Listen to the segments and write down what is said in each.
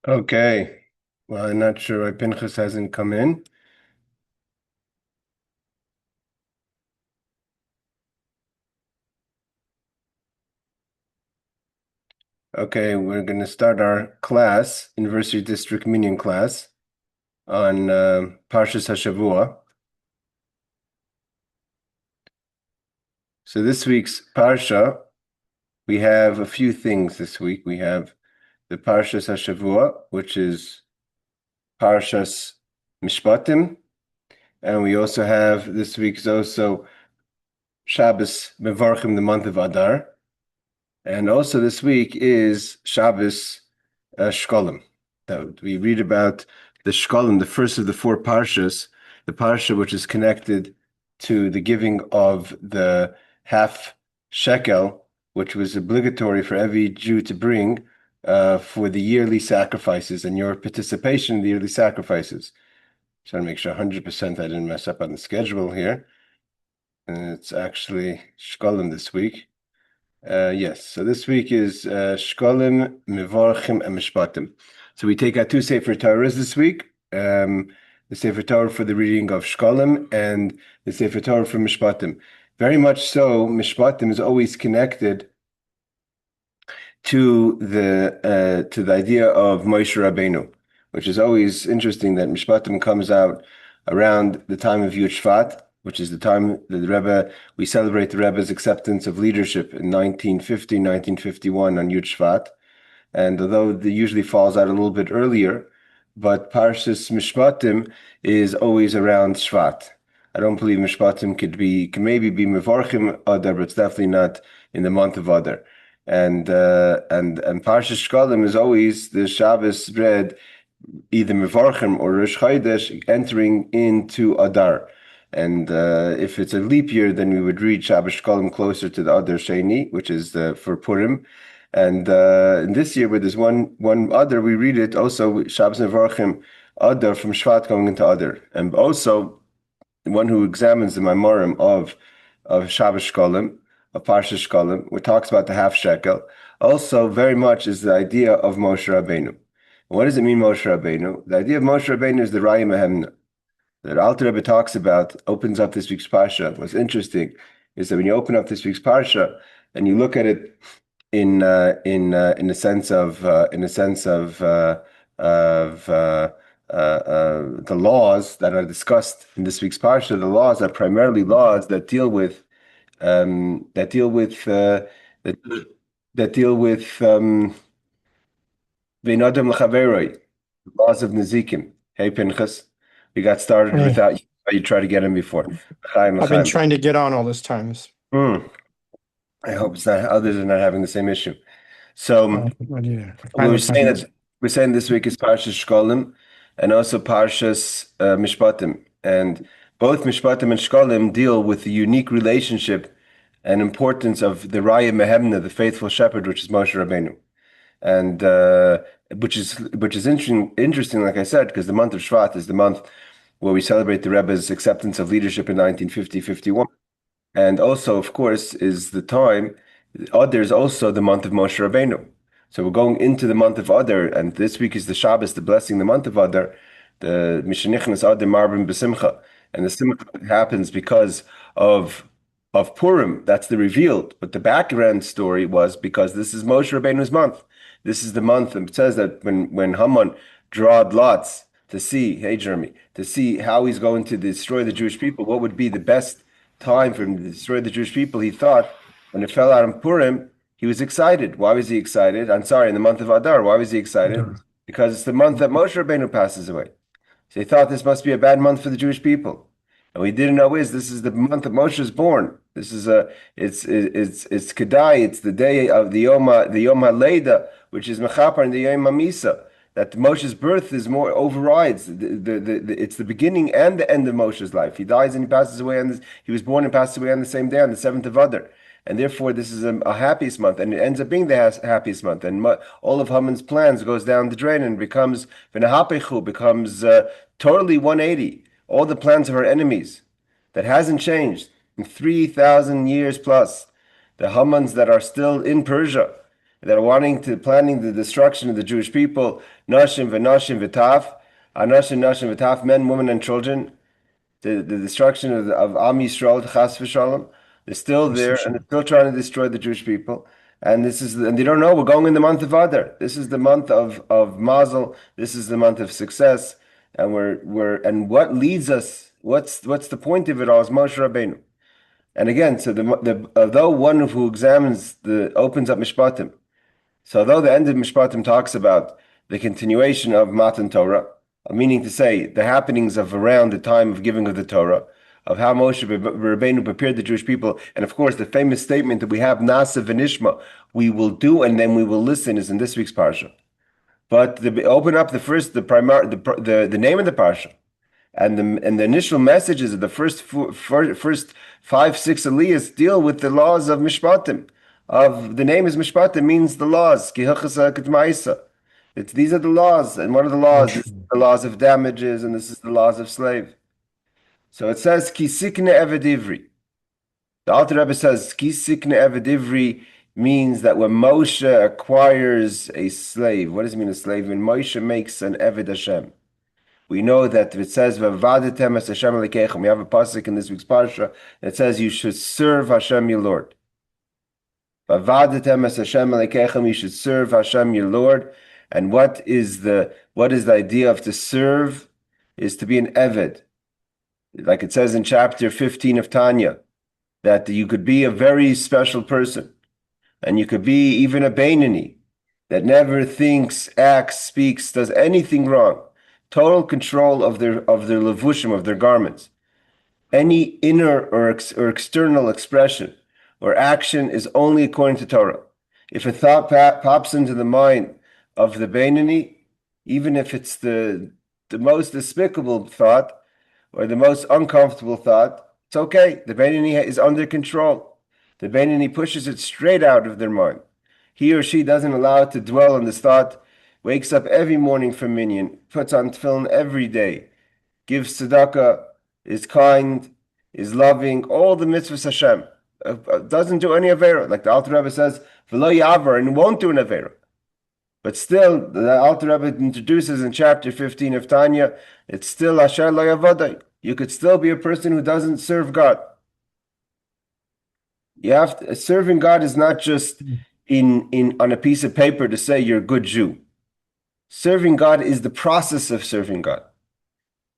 Okay. Well, I'm not sure why Pinchas hasn't come in. Okay, we're going to start our class, University District Minyan class, on Parshas Hashavua. So this week's Parsha, we have a few things this week. We have the Parshas Hashavua, which is Parshas Mishpatim, and we also have this week's also Shabbos Mevorchim, the month of Adar. And also this week is Shabbos Shkalim. That we read about the Shkalim, the first of the four Parshas, the Parsha which is connected to the giving of the half shekel, which was obligatory for every Jew to bring for the yearly sacrifices and your participation in the yearly sacrifices. Trying to make sure 100% I didn't mess up on the schedule here. And it's actually Shkalim this week. Yes, so this week is Shkalim, Mevorchim, and Mishpatim. So we take out two Sefer Torahs this week. The Sefer Torah for the reading of Shkalim and the Sefer Torah for Mishpatim. Very much so, Mishpatim is always connected to the idea of Moshe Rabbeinu, which is always interesting that Mishpatim comes out around the time of Yud Shvat, which is the time that we celebrate the Rebbe's acceptance of leadership in 1950, 1951 on Yud Shvat. And although it usually falls out a little bit earlier, but Parshas Mishpatim is always around Shvat. I don't believe Mishpatim can maybe be Mevorchim Adar, but it's definitely not in the month of Adar. And Parshas Shkalim is always the Shabbos read either Mevorchim or Rosh Chodesh entering into Adar. And if it's a leap year, then we would read Shabbos Shkalim closer to the Adar Sheni, which is for Purim. And in this year, where there's one Adar, we read it also Shabbos Mevorchim Adar from Shvat going into Adar. And also, the one who examines the Maimorim of Shabbos Shkalim, of Parsha Shkalim, which talks about the half shekel, also very much is the idea of Moshe Rabbeinu. What does it mean, Moshe Rabbeinu? The idea of Moshe Rabbeinu is the Raya Mehemna that Alter Rebbe talks about, opens up this week's Parsha. What's interesting is that when you open up this week's Parsha and you look at it in a sense of the laws that are discussed in this week's Parsha, the laws are primarily laws that deal with that deal with Vein Adam L'Chaveroi, laws of Nezikim. Hey Pinchas. We got started Hey, without you. You tried to get in before. Chaim, I've been Chaim. trying to get on all this time. I hope it's not others are not having the same issue. So Yeah, we kind were of saying times. that this week is Parshas Shkalim and also Parshas Mishpatim, and both Mishpatim and Shkalim deal with the unique relationship and importance of the Raya Mehemna, the faithful shepherd, which is Moshe Rabbeinu, and which is interesting, like I said, because the month of Shvat is the month where we celebrate the Rebbe's acceptance of leadership in 1950-51. And also, of course, is the time, Adar is also the month of Moshe Rabbeinu. So we're going into the month of Adar, and this week is the Shabbos, the blessing, the month of Adar, the Mishanichnas Adar Marbim B'Simcha. And the Simcha happens because of Purim. That's the revealed. But the background story was because this is Moshe Rabbeinu's month. This is the month, and it says that when Haman drawed lots to see, hey Jeremy, to see how he's going to destroy the Jewish people, what would be the best time for him to destroy the Jewish people, he thought when it fell out on Purim, he was excited. Why was he excited? I'm sorry, in the month of Adar, why was he excited? Because it's the month that Moshe Rabbeinu passes away. So he thought this must be a bad month for the Jewish people. And what he didn't know is this is the month that Moshe is born. This is it's Kedai, it's the day of the Yom HaLeida, which is Mechapar and the Yom HaMisa. That Moshe's birth is more overrides. It's the beginning and the end of Moshe's life. He dies and he passes away he was born and passed away on the same day, on the 7th of Adar. And therefore, this is a happiest month, and it ends up being the happiest month. And all of Haman's plans goes down the drain and becomes totally 180. All the plans of our enemies that hasn't changed in 3,000 years plus. The Hamans that are still in Persia, that are planning the destruction of the Jewish people, Nashim v'Nashim v'Taf, Anashim Nashim v'Taf, men, women, and children, the destruction of Am Yisrael, Chas v'Shalom. They're still there, and they're still trying to destroy the Jewish people. And and they don't know. We're going in the month of Adar. This is the month of Mazel. This is the month of success. And and what leads us? What's the point of it all? Is Moshe Rabbeinu. And again, so although one who opens up Mishpatim, so although the end of Mishpatim talks about the continuation of Matan Torah, meaning to say the happenings of around the time of giving of the Torah, of how Moshe Rabbeinu prepared the Jewish people, and of course the famous statement that we have, Nasa v'nishma, we will do and then we will listen, is in this week's Parsha. But open up the name of the Parsha, and the initial messages of the first 5-6 aliyahs deal with the laws of Mishpatim. The name is Mishpatim, means the laws. These are the laws, and what are the laws? This is the laws of damages, and this is the laws of slave. So it says Ki sikne eved ivri. The Alter Rebbe says Ki sikne eved ivri means that when Moshe acquires a slave, what does it mean a slave? When Moshe makes an eved Hashem. We know that it says V'avadetem es Hashem Elokeichem. We have a pasuk in this week's parsha that says you should serve Hashem your Lord. V'avadetem es Hashem Elokeichem. You should serve Hashem your Lord. And what is the idea of to serve? Is to be an eved. Like it says in chapter 15 of Tanya, that you could be a very special person, and you could be even a Beinani that never thinks, acts, speaks, does anything wrong. Total control of their levushim, of their garments. Any inner or external expression or action is only according to Torah. If a thought pops into the mind of the Beinani, even if it's the most despicable thought, or the most uncomfortable thought, it's okay. The Beinani is under control. The Beinani pushes it straight out of their mind. He or she doesn't allow it to dwell on this thought, wakes up every morning for Minyan, puts on tefillin every day, gives tzedakah, is kind, is loving, all the mitzvahs Hashem, doesn't do any avera. Like the Alter Rebbe says, v'lo yavar, and won't do an avera. But still, the Alter Rebbe introduces in chapter 15 of Tanya, it's still Asher lo yavadai. You could still be a person who doesn't serve God. Serving God is not just on a piece of paper to say you're a good Jew. Serving God is the process of serving God.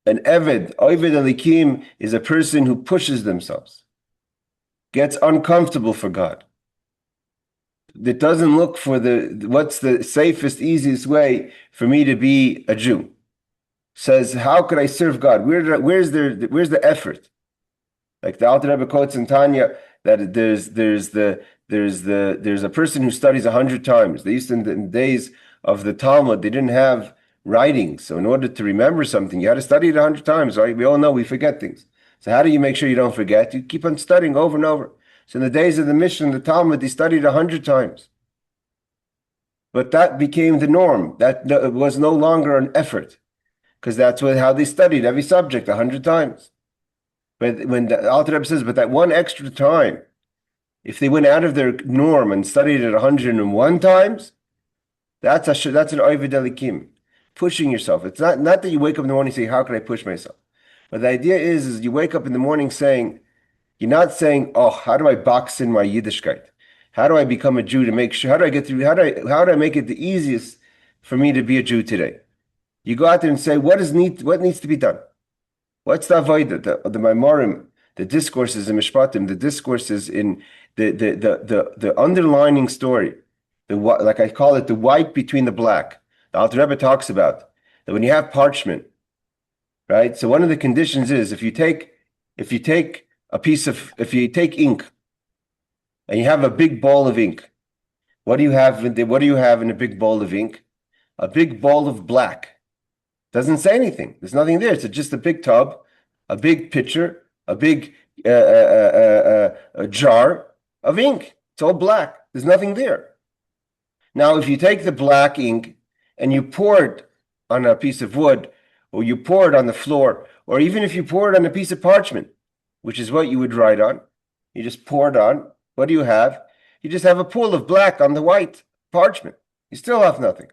An Eved Elikim, is a person who pushes themselves, gets uncomfortable for God. That doesn't look for what's the safest, easiest way for me to be a Jew. Says, how could I serve God? Where's the effort? Like the Alter Rebbe quotes in Tanya that there's a person who studies 100 times. They used to, in the days of the Talmud, they didn't have writing. So in order to remember something, you had to study it 100 times, right? We all know we forget things. So how do you make sure you don't forget? You keep on studying over and over. So in the days of the Mishnah, the Talmud, they studied 100 times. But that became the norm. That was no longer an effort, because that's how they studied every subject 100 times. But when the Alter Rebbe says, but that one extra time, if they went out of their norm and studied it 101 times, that's an Oved Elikim, pushing yourself. It's not that you wake up in the morning and say, how can I push myself? But the idea is you wake up in the morning saying, you're not saying, oh, how do I box in my Yiddishkeit? How do I become a Jew to make sure, how do I get through, how do I make it the easiest for me to be a Jew today? You go out there and say, what needs to be done? What's the avodah, the Maimorim, the discourses in Mishpatim, the discourses in the underlining story, like I call it, the white between the black. The Alter Rebbe talks about that when you have parchment, right? So one of the conditions is if you take ink and you have a big ball of ink, what do you have in a big bowl of ink? A big ball of black. Doesn't say anything. There's nothing there. It's just a big tub, a big pitcher, a big a jar of ink. It's all black. There's nothing there. Now, if you take the black ink and you pour it on a piece of wood, or you pour it on the floor, or even if you pour it on a piece of parchment, which is what you would write on, you just pour it on. What do you have? You just have a pool of black on the white. parchment. You still have nothing.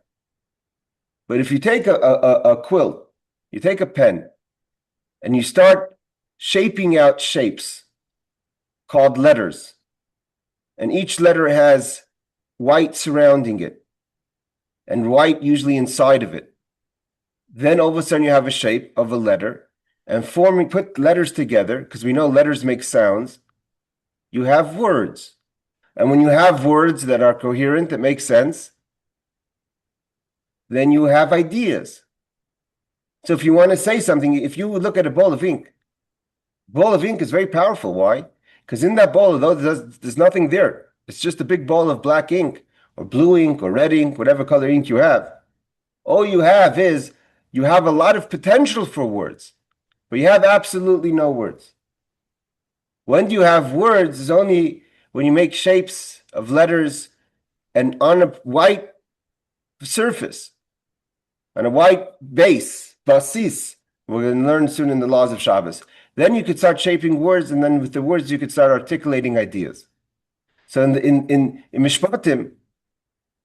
But if you take a quill, you take a pen, and you start shaping out shapes called letters, and each letter has white surrounding it, and white usually inside of it. Then all of a sudden you have a shape of a letter, and put letters together, because we know letters make sounds, you have words. And when you have words that are coherent, that make sense, then you have ideas. So if you want to say something, if you look at a ball of ink is very powerful. Why? Because in that ball, there's nothing there. It's just a big ball of black ink, or blue ink, or red ink, whatever color ink you have. All you have is, you have a lot of potential for words, but you have absolutely no words. When do you have words is only when you make shapes of letters and on a white surface, on a white base, basis. We're going to learn soon in the laws of Shabbos. Then you could start shaping words, and then with the words you could start articulating ideas. So in Mishpatim,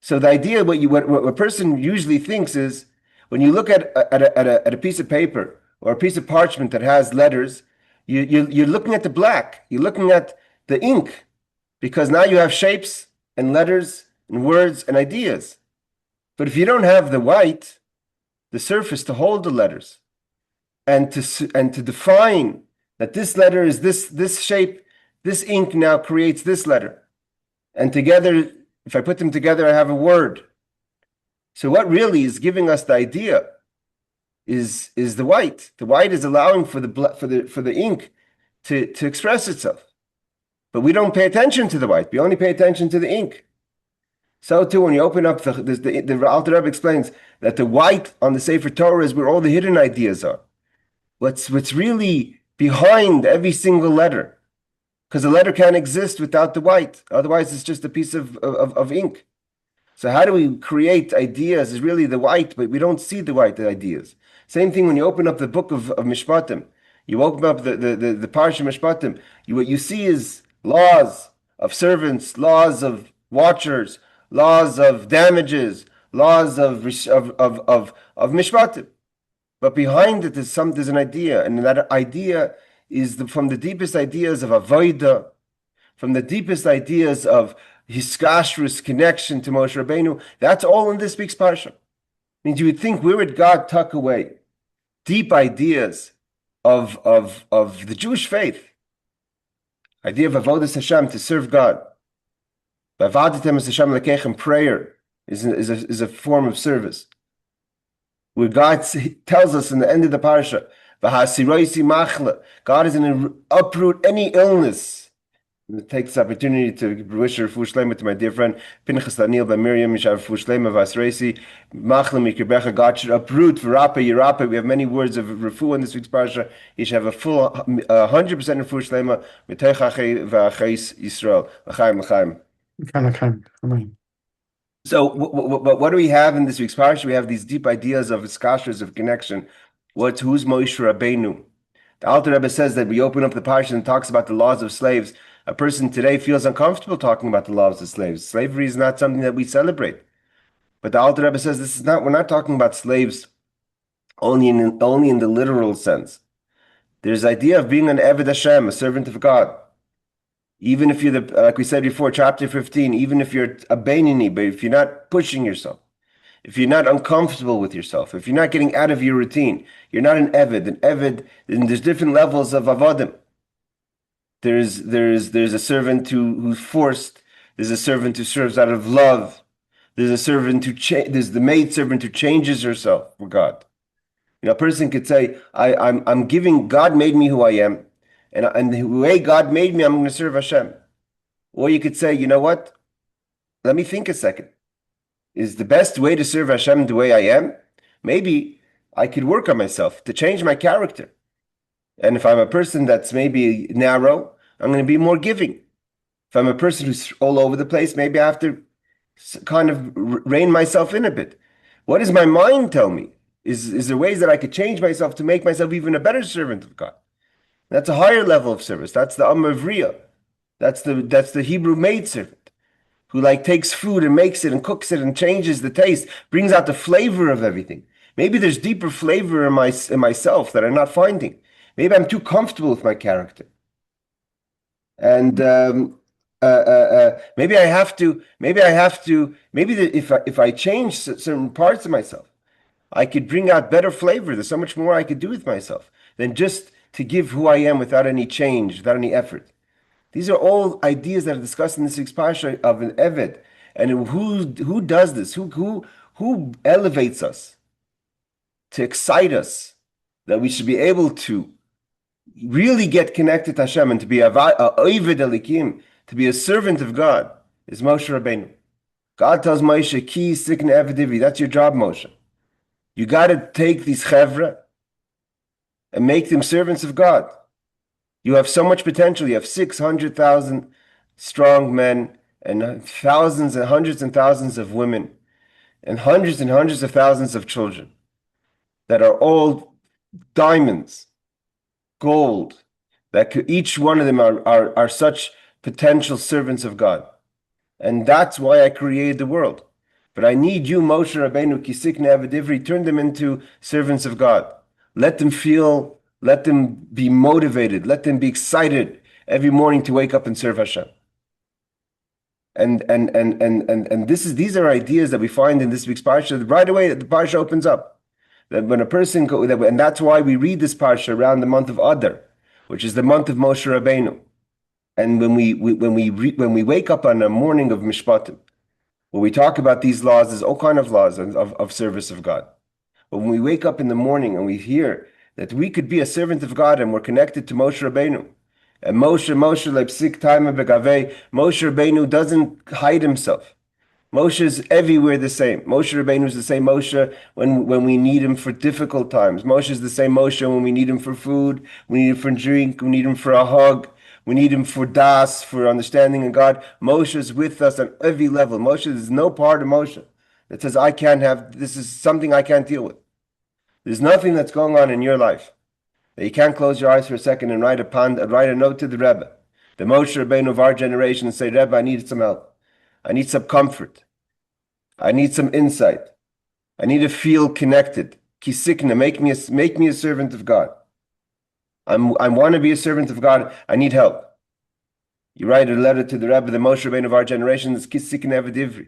so the idea, what a person usually thinks is, when you look at a piece of paper or a piece of parchment that has letters, you're looking at the black, you're looking at the ink, because now you have shapes and letters and words and ideas. But if you don't have the white, the surface to hold the letters, and to define that this letter is this shape, this ink now creates this letter, and together, if I put them together, I have a word. So what really is giving us the idea is the white. The white is allowing for the ink to express itself. But we don't pay attention to the white. We only pay attention to the ink. So too, when you open up the Alter Rebbe explains that the white on the Sefer Torah is where all the hidden ideas are. What's really behind every single letter, because the letter can't exist without the white. Otherwise, it's just a piece of ink. So how do we create ideas is really the white, but we don't see the white ideas. Same thing when you open up the book of Mishpatim. You open up the Parsha Mishpatim. What you see is laws of servants, laws of watchers, laws of damages, laws of Mishpatim. But behind it there's an idea, and that idea is from the deepest ideas of Avodah, from the deepest ideas of Hiskashrus, connection to Moshe Rabbeinu. That's all in this week's Parsha. Means you would think, where would God tuck away deep ideas of the Jewish faith? Idea of Avodas Hashem, to serve God. V'avadatem es Hashem lekechem, prayer is a form of service. Where God tells us in the end of the Parsha, V'hasiroisi machle, God is going to uproot any illness. And take this opportunity to wish a refuah shlema to my dear friend Pinchas Daniel by Miriam. Yishav refuah shlema v'asreisi machle mikirbecha. God should uproot v'rapa yirapa. We have many words of refuah in this week's parsha. He should have a full 100% refuah shlema v'teich achei v'achais Yisrael. L'chaim. Amen. So what do we have in this week's parsha? We have these deep ideas of iskashras, of connection. Who's Moshe Rabbeinu? The Alter Rebbe says that we open up the parsha and talks about the laws of slaves. A person today feels uncomfortable talking about the laws of slaves. Slavery is not something that we celebrate. But the Alter Rebbe says we're not talking about slaves only in the literal sense. There's the idea of being an Eved Hashem, a servant of God. Even if you're like we said before, chapter 15, even if you're a Beinoni, but if you're not pushing yourself, if you're not uncomfortable with yourself, if you're not getting out of your routine, you're not an Eved. An Eved, and there's different levels of Avodim. There's a servant who's forced. There's a servant who serves out of love. There's a servant there's the maid servant who changes herself for God. A person could say, I'm giving. God made me who I am, and the way God made me, I'm going to serve Hashem. Or you could say, you know what? Let me think a second. Is the best way to serve Hashem the way I am? Maybe I could work on myself to change my character. And if I'm a person that's maybe narrow, I'm going to be more giving. If I'm a person who's all over the place, maybe I have to kind of rein myself in a bit. What does my mind tell me? Is there ways that I could change myself to make myself even a better servant of God? That's a higher level of service. That's the Amavriya. That's the Hebrew maid servant, who like takes food and makes it and cooks it and changes the taste, brings out the flavor of everything. Maybe there's deeper flavor in myself that I'm not finding. Maybe I'm too comfortable with my character. And maybe I have to, if I change certain parts of myself, I could bring out better flavor. There's so much more I could do with myself than just to give who I am without any change, without any effort. These are all ideas that are discussed in this week's Parsha of an Eved. And who does this? Who elevates us to excite us that we should be able to really get connected to Hashem and to be a Oved Elikim, to be a servant of God, is Moshe Rabbeinu. God tells Moshe, Ki Sikne Evedivi, that's your job, Moshe. You got to take these chevra and make them servants of God. You have so much potential. You have 600,000 strong men and thousands and hundreds of women and hundreds of thousands of children that are all diamonds, gold, that each one of them are such potential servants of God. And that's why I created the world. But I need you, Moshe Rabbeinu, Kisikne Avedivri, turn them into servants of God. Let them feel, let them be motivated, let them be excited every morning to wake up and serve Hashem. And these are ideas that we find in this week's Parsha. Right away, the Parsha opens up. That when a person and that's why we read this Parsha around the month of Adar, which is the month of Moshe Rabbeinu. And when we wake up on the morning of Mishpatim, when we talk about these laws, there's all kind of laws of service of God. But when we wake up in the morning and we hear that we could be a servant of God and we're connected to Moshe Rabbeinu, and Moshe Rabbeinu doesn't hide himself. Moshe is everywhere the same. Moshe Rabbeinu is the same Moshe when we need him for difficult times. Moshe is the same Moshe when we need him for food, we need him for drink, we need him for a hug. We need him for das, for understanding in God. Moshe is with us on every level. Moshe, there's no part of Moshe that says, this is something I can't deal with. There's nothing that's going on in your life that you can't close your eyes for a second and write a note to the Rebbe, the Moshe Rabbeinu of our generation, and say, Rebbe, I need some help. I need some comfort. I need some insight. I need to feel connected. Kisikna, make me a servant of God. I want to be a servant of God. I need help. You write a letter to the Rebbe, the Moshe Rabbeinu of our generation. It's Kisik and Eved Ivri.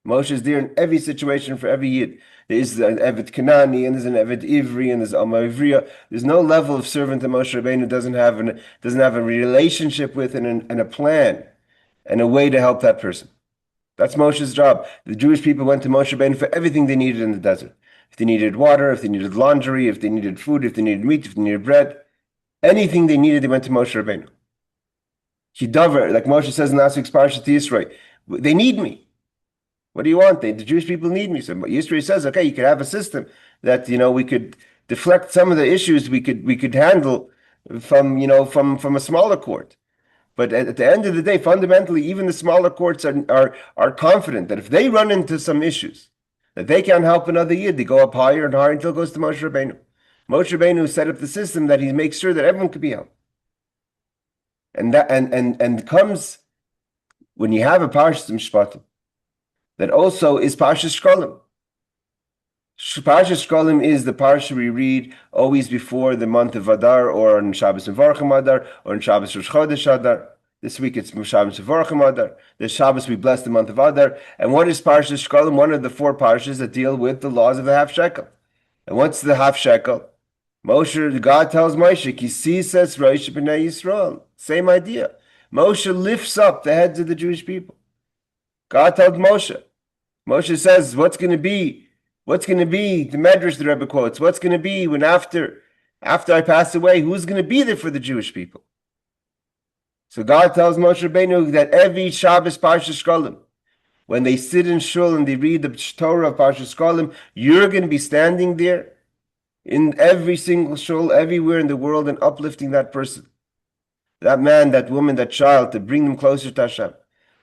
Moshe is there in every situation for every Yid. There is an Eved Kanani, and there's an Eved Ivri, and there's Alma Ivriya. There's no level of servant that Moshe Rabbeinu doesn't have a relationship with and a plan and a way to help that person. That's Moshe's job. The Jewish people went to Moshe Rabbeinu for everything they needed in the desert. If they needed water, if they needed laundry, if they needed food, if they needed meat, if they needed bread. Anything they needed, they went to Moshe Rabbeinu. Hidavar, like Moshe says in last week's Parshat Yisrael, they need me. What do you want? The Jewish people need me. So Yisrael says, okay, you could have a system that we could deflect some of the issues we could handle from a smaller court. But at the end of the day, fundamentally, even the smaller courts are confident that if they run into some issues, that they can't help another Yid, they go up higher and higher until it goes to Moshe Rabbeinu. Moshe Rabbeinu set up the system that he makes sure that everyone could be helped. And comes when you have a Parshat Mishpatim that also is Parshat Shkalim. Parshat Shkalim is the Parsha we read always before the month of Adar, or on Shabbos Mevorchim Adar, or on Shabbos Rosh Chodesh Adar. This week it's Shabbos Mevorchim Adar. This Shabbos we bless the month of Adar. And what is Parshat Shkalim? One of the 4 parshas that deal with the laws of the half shekel. And what's the half shekel? God tells Moshe, Kisi says Rosh B'nai Yisrael. Same idea. Moshe lifts up the heads of the Jewish people. God told Moshe. Moshe says, what's going to be the Medrash the Rebbe quotes? What's going to be when after I pass away, who's going to be there for the Jewish people? So God tells Moshe Rabbeinu that every Shabbos Parshat Shekalim, when they sit in shul and they read the Torah of Parshat Shekalim, you're going to be standing there in every single shul, everywhere in the world, and uplifting that person, that man, that woman, that child, to bring them closer to Hashem.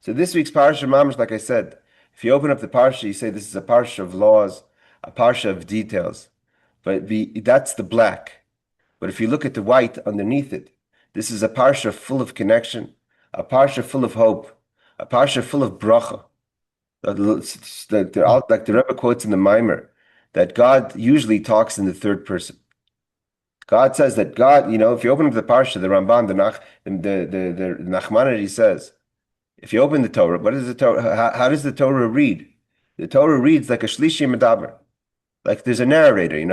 So this week's Parsha Mamash, like I said, if you open up the Parsha, you say this is a Parsha of laws, a Parsha of details, but that's the black. But if you look at the white underneath it, this is a Parsha full of connection, a Parsha full of hope, a parsha full of bracha. Like the Rebbe quotes in the Mimer, that God usually talks in the third person. God says that God, if you open up the Parsha, the Ramban, the Nachmanides says, if you open the Torah, what is the Torah? How does the Torah read? The Torah reads like a shlishi medaber, like there's a narrator. You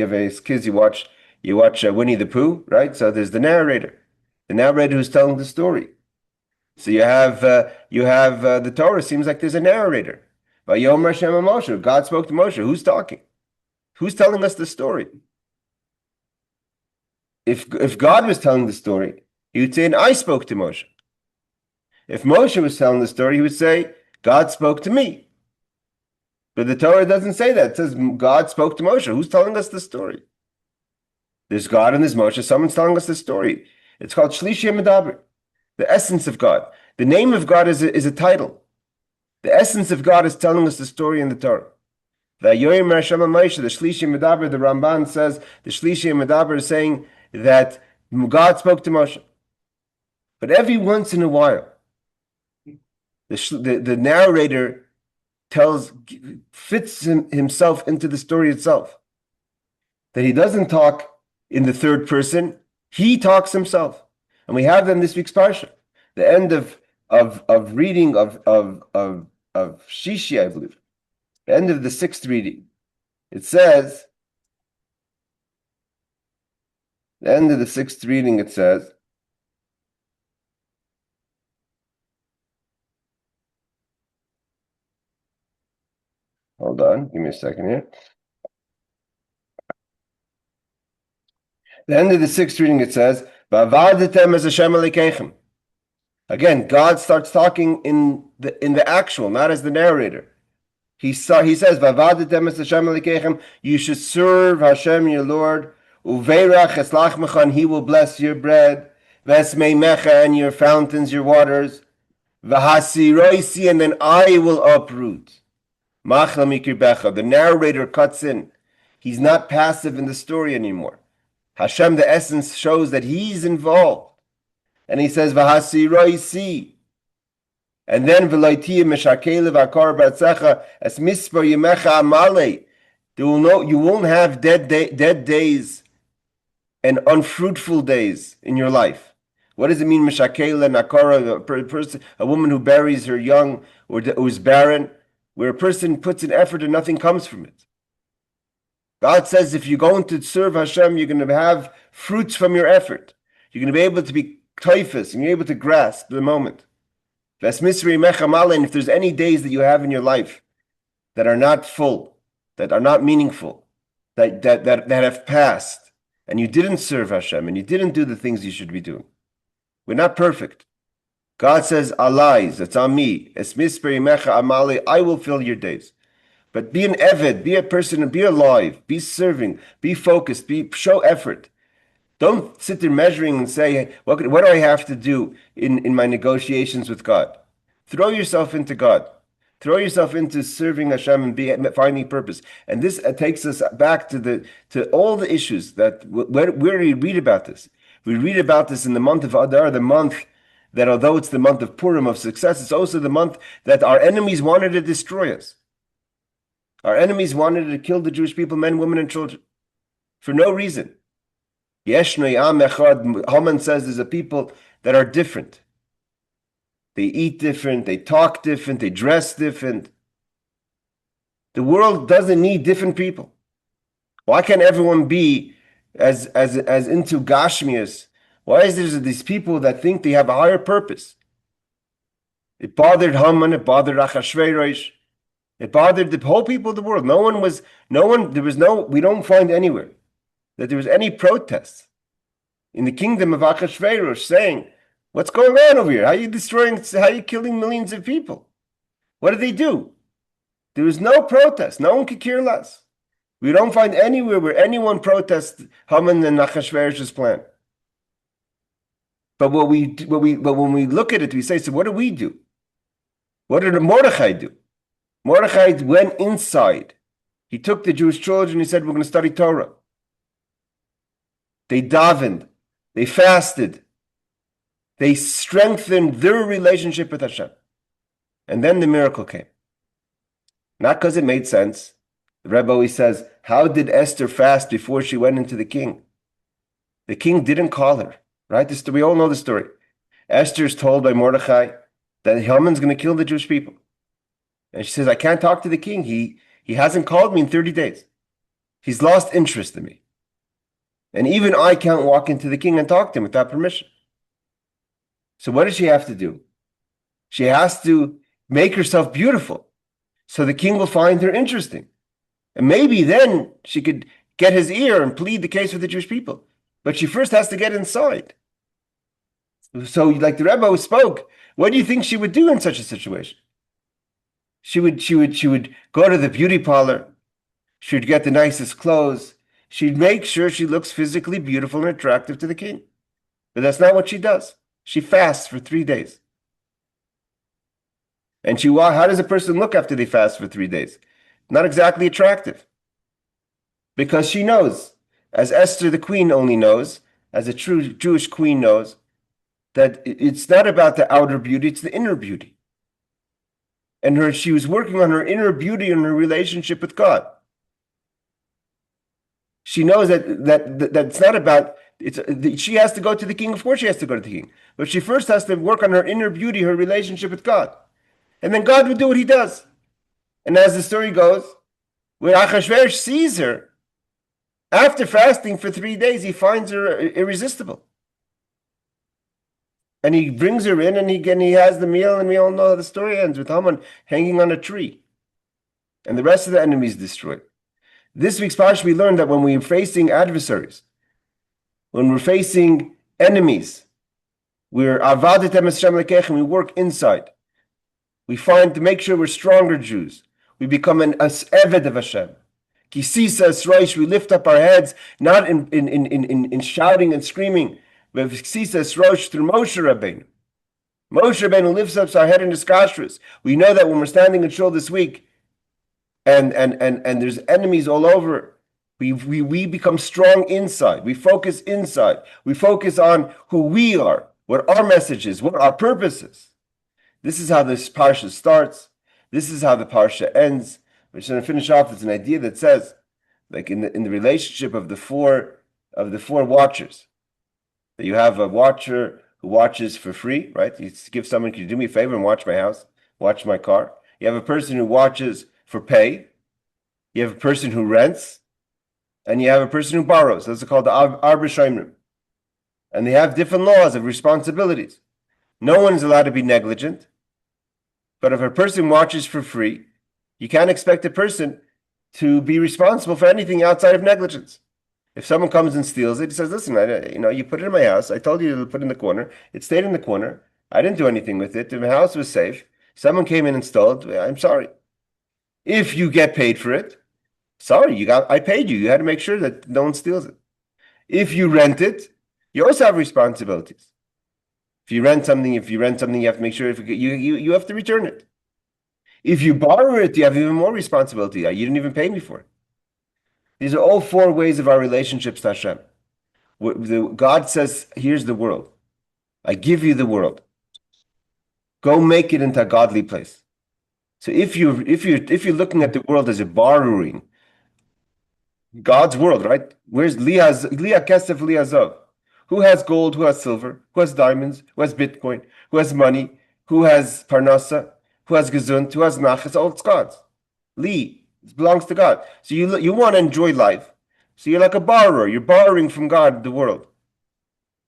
have as kids, you watch Winnie the Pooh, right? So there's the narrator who's telling the story. So you have the Torah seems like there's a narrator. Vayomer Hashem Moshe, God spoke to Moshe. Who's talking? Who's telling us the story? If God was telling the story, he would say, and I spoke to Moshe. If Moshe was telling the story, he would say, God spoke to me. But the Torah doesn't say that. It says God spoke to Moshe. Who's telling us the story? There's God and there's Moshe. Someone's telling us the story. It's called Shlishi Medaber, the essence of God. The name of God is a title. The essence of God is telling us the story in the Torah. The Shlishi Medaber, the Ramban says, the Shlishi Medaber is saying that God spoke to Moshe. But every once in a while, the narrator fits himself into the story itself. That he doesn't talk in the third person, he talks himself. And we have that in this week's Parsha. The end of reading of Shishi, I believe. The end of the 6th reading. It says, the end of the 6th reading, it says, hold on, give me a second here. The end of the 6th reading, it says, "Va'avadtem es Hashem Elokeichem." Again, God starts talking in the actual, not as the narrator. He says, "Va'avadtem es Hashem Elokeichem." You should serve Hashem, your Lord. Uveirach es lachmecha, and He will bless your bread. Vesmeimecha, and your fountains, your waters. V'hasiroisi, and then I will uproot. Machla mikirbecha. The narrator cuts in. He's not passive in the story anymore. Hashem, the essence, shows that He's involved. And He says, V'hasiroisi. And then, V'loitiyah meshakele v'akar b'atzecha es mispar yemecha amale. You won't have dead days and unfruitful days in your life. What does it mean, meshakele nakara, a woman who buries her young or who's barren, where a person puts an effort and nothing comes from it? God says if you're going to serve Hashem, you're going to have fruits from your effort. You're going to be able to be typhus, and you're able to grasp the moment. And if there's any days that you have in your life that are not full, that are not meaningful, that have passed, and you didn't serve Hashem, and you didn't do the things you should be doing. We're not perfect. God says, Alais, it's on me. I will fill your days. But be an eved, be a person, be alive, be serving, be focused, show effort. Don't sit there measuring and say, what do I have to do in my negotiations with God? Throw yourself into God. Throw yourself into serving Hashem and finding purpose. And this takes us back to all the issues that where we read about this. We read about this in the month of Adar, the month that although it's the month of Purim, of success, it's also the month that our enemies wanted to destroy us. Our enemies wanted to kill the Jewish people, men, women, and children, for no reason. Haman says there's a people that are different. They eat different, they talk different, they dress different. The world doesn't need different people. Why can't everyone be as into Gashmias? Why is there these people that think they have a higher purpose? It bothered Haman, it bothered Achashverosh. It bothered the whole people of the world. We don't find anywhere that there was any protests in the kingdom of Achashverosh saying, what's going on over here? How are you killing millions of people? What did they do? There was no protest. No one could care less. We don't find anywhere where anyone protests Haman and Achashverosh's plan. But when we look at it, we say, so what do we do? What did Mordechai do? Mordechai went inside. He took the Jewish children. He said, we're going to study Torah. They davened. They fasted. They strengthened their relationship with Hashem. And then the miracle came. Not because it made sense. The Rebbe always says, how did Esther fast before she went into the king? The king didn't call her, right? We all know the story. Esther is told by Mordechai that Haman's going to kill the Jewish people. And she says, I can't talk to the king. He hasn't called me in 30 days. He's lost interest in me. And even I can't walk into the king and talk to him without permission. So what does she have to do? She has to make herself beautiful so the king will find her interesting. And maybe then she could get his ear and plead the case with the Jewish people. But she first has to get inside. So like the Rebbe spoke, what do you think she would do in such a situation? She would go to the beauty parlor. She would get the nicest clothes. She'd make sure she looks physically beautiful and attractive to the king. But that's not what she does. She fasts for 3 days. And how does a person look after they fast for 3 days? Not exactly attractive. Because she knows, as Esther the queen only knows, as a true Jewish queen knows, that it's not about the outer beauty, it's the inner beauty. And she was working on her inner beauty and her relationship with God. She knows that it's not about, she has to go to the king. Of course she has to go to the king. But she first has to work on her inner beauty, her relationship with God. And then God would do what he does. And as the story goes, when Achashverosh sees her, after fasting for 3 days, he finds her irresistible. And he brings her in and he has the meal, and we all know how the story ends with Haman hanging on a tree. And the rest of the enemy is destroyed. This week's Parsha, we learned that when we're facing adversaries, when we're facing enemies, we're avadet Hashem lekechem, we work inside. We find to make sure we're stronger Jews. We become an eved of Hashem. Kisisa Esroish, we lift up our heads, not in shouting and screaming, but Kisisa Esroish through Moshe Rabbeinu. Moshe Rabbeinu lifts up our head in his kashrus. We know that when we're standing in shul this week, and there's enemies all over, we become strong inside. We focus inside. We focus on who we are, what our message is, what our purpose is. This is how this parsha starts. This is how the parsha ends. We're just going to finish off with an idea that says, like in the relationship of the four watchers, that you have a watcher who watches for free, right? You give someone, can you do me a favor and watch my house, watch my car? You have a person who watches for pay. You have a person who rents, and you have a person who borrows. Those are called the Arba Shomrim. And they have different laws of responsibilities. No one is allowed to be negligent. But if a person watches for free, you can't expect a person to be responsible for anything outside of negligence. If someone comes and steals it, he says, listen, you put it in my house. I told you to put it in the corner. It stayed in the corner. I didn't do anything with it. My house was safe. Someone came in and stole it. I'm sorry. If you get paid for it, sorry, I paid you. You had to make sure that no one steals it. If you rent it, you also have responsibilities. If you rent something, you have to make sure you have to return it. If you borrow it, you have even more responsibility. You didn't even pay me for it. These are all 4 ways of our relationships to Hashem. God says, here's the world. I give you the world. Go make it into a godly place. So if you're looking at the world as a borrowing, God's world, right? Where's Leah Kesef Leah Zov? Who has gold? Who has silver? Who has diamonds? Who has Bitcoin? Who has money? Who has Parnasa? Who has Gesund? Who has Nachas? All it's God's. It belongs to God. So you want to enjoy life. So you're like a borrower. You're borrowing from God, the world.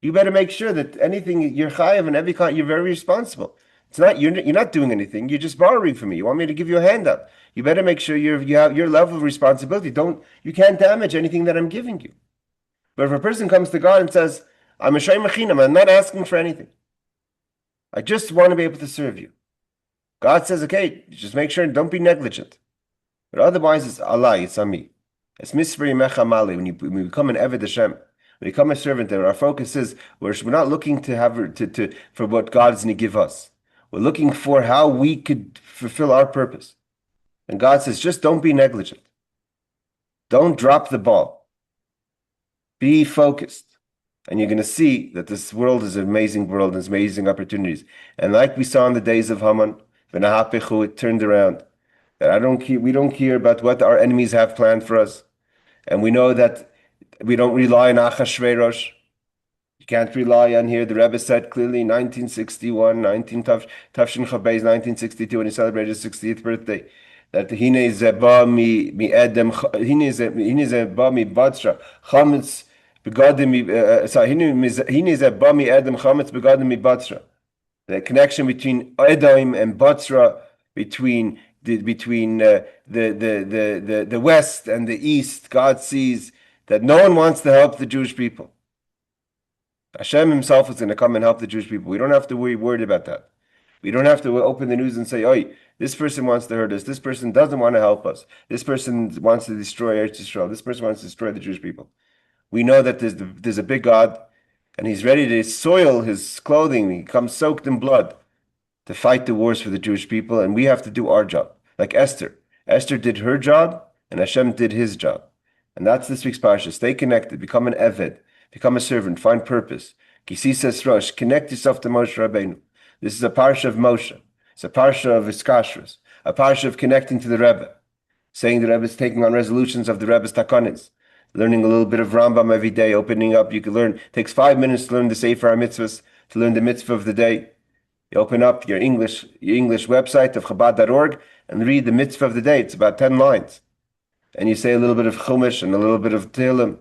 You better make sure that anything you're chayav and every kind, you're very responsible. It's not you're not doing anything. You're just borrowing from me. You want me to give you a handout. You better make sure you have your level of responsibility. You can't damage anything that I'm giving you. But if a person comes to God and says, I'm a shayim machinam, I'm not asking for anything. I just want to be able to serve you. God says, okay, just make sure, don't be negligent. But otherwise, it's Allah, it's on me. It's misfrei mecha mali. When you become an Eved Hashem, when you become a servant, and our focus is, we're not looking to have for what God is going to give us. We're looking for how we could fulfill our purpose. And God says, just don't be negligent. Don't drop the ball. Be focused. And you're going to see that this world is an amazing world and it's amazing opportunities. And like we saw in the days of Haman, It turned around. That we don't care about what our enemies have planned for us. And we know that we don't rely on Achashverosh. You can't rely on here. The Rebbe said clearly 1961, 19 Tafshin Chabez, 1962, when he celebrated his 60th birthday, that Hine Zeba mi Edem, Hine Zeba mi Batsra, Chametz begadim mi, Hine Zeba mi Edem, Chametz begadim mi Batsra. The connection between Edom and Batsra, between the West and the East, God sees that no one wants to help the Jewish people. Hashem himself is going to come and help the Jewish people. We don't have to be worried about that. We don't have to open the news and say, "Oh, this person wants to hurt us. This person doesn't want to help us. This person wants to destroy Eretz Yisrael. This person wants to destroy the Jewish people." We know that there's a big God, and he's ready to soil his clothing. He comes soaked in blood to fight the wars for the Jewish people, and we have to do our job. Like Esther. Esther did her job, and Hashem did his job. And that's this week's Parsha. Stay connected. Become an Eved. Become a servant. Find purpose. Kisisas Rosh. Connect yourself to Moshe Rabbeinu. This is a Parsha of Moshe. It's a Parsha of Iskashrus. A Parsha of connecting to the Rebbe. Saying the Rebbe is taking on resolutions of the Rebbe's Takanis. Learning a little bit of Rambam every day. Opening up. You can learn. It takes 5 minutes to learn the Sefer HaMitzvahs. To learn the mitzvah of the day. You open up your English website of Chabad.org and read the mitzvah of the day. It's about 10 lines. And you say a little bit of Chumash and a little bit of Tehillim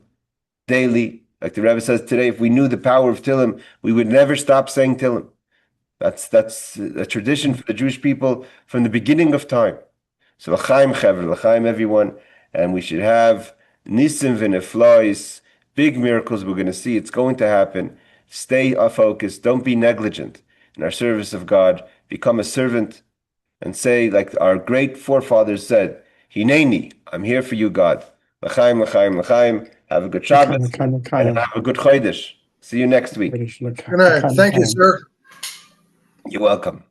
daily. Like the Rebbe says today, if we knew the power of Tehillim, we would never stop saying Tehillim. That's a tradition for the Jewish people from the beginning of time. So l'chaim chaver, l'chaim everyone. And we should have nisim v'neflois, big miracles we're going to see. It's going to happen. Stay focused. Don't be negligent in our service of God. Become a servant and say, like our great forefathers said, Hineni, I'm here for you, God. L'chaim, l'chaim, l'chaim. Have a good Shabbos and have a good Chodesh. See you next week. Good night. Thank you, sir. You're welcome.